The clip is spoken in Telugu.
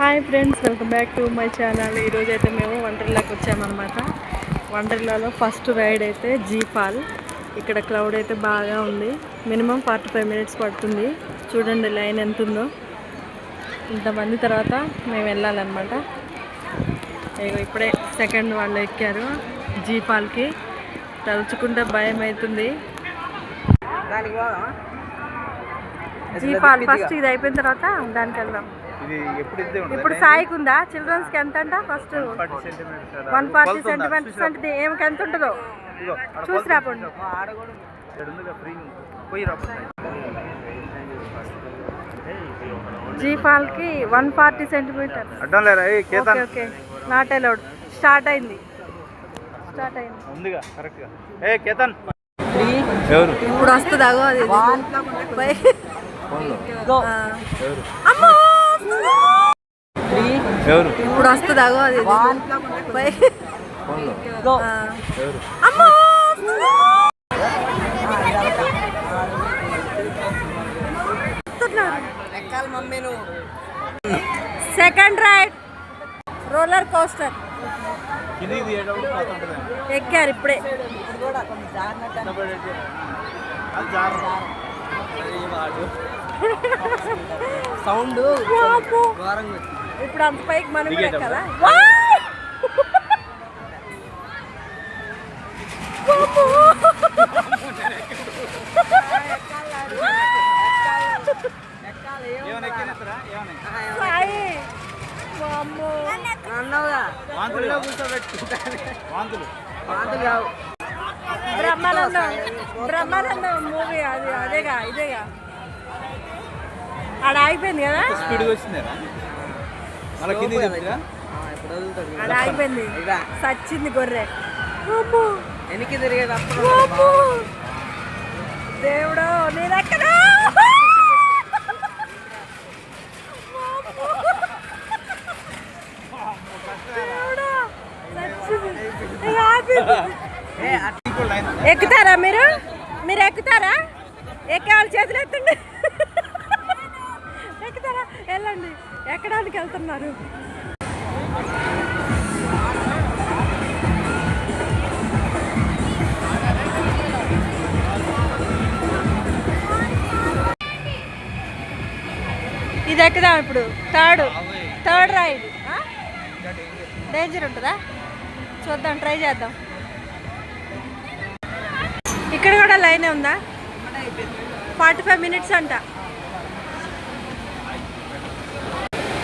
Hi friends, welcome back to my channel. ఈరోజైతే మేము వండర్లాకి వచ్చామన్నమాట. వండర్లాలో ఫస్ట్ రైడ్ అయితే జీపాల్. ఇక్కడ క్రౌడ్ అయితే బాగా ఉంది. మినిమం 45 మినిట్స్ పడుతుంది. చూడండి లైన్ ఎంత ఉందో. ఇంతమంది తర్వాత మేము వెళ్ళాలన్నమాట. ఇప్పుడే సెకండ్ వాళ్ళు ఎక్కారు జీపాల్కి. తలుచుకుంటే భయం అవుతుంది. జీపాల్ ఫస్ట్ ఇది అయిపోయిన తర్వాత దానికి వెళ్దాం. ఇప్పుడు సాయికి ఉందా? చిల్డ్రన్స్కి ఎంత అంట? ఫస్ట్ 140 సెంటీమీటర్స్ అంటే ఏమికి ఎంత ఉంటుందో చూసి రాపండి. జీపాల్కి 140 centimetres. Okay, not allowed. Start అయింది. ఇప్పుడు వస్తుంది. అగో అది ఇప్పుడు వస్తుంది. అగో అది సెకండ్ రైడ్ రోలర్ కోస్టర్ ఎక్కారు ఇప్పుడే. సౌండ్ ఇప్పుడు అంత పైకి మనం కూడా ఎక్కాలా? బ్రహ్మానందం మూవీ అది అదేగా ఇదేగా. ఆడ ఆగిపోయింది కదా, ఆడ ఆగిపోయింది. సచ్చింది గొర్రె. వెనక్కి తిరిగేది దేవుడు. నేను ఎక్కడ ఎక్కుతారా? మీరు ఎక్కుతారా? ఎక్కే వాళ్ళు చేతులు ఎత్తండి. ఎక్కుతారా? వెళ్ళండి. ఎక్కడానికి వెళ్తున్నారు? ఇది ఎక్కుదాం ఇప్పుడు. Third ride. డేంజర్ ఉంటుందా? చూద్దాం, ట్రై చేద్దాం. ఇక్కడ కూడా లైనే ఉందా? 45 మినిట్స్ అంట.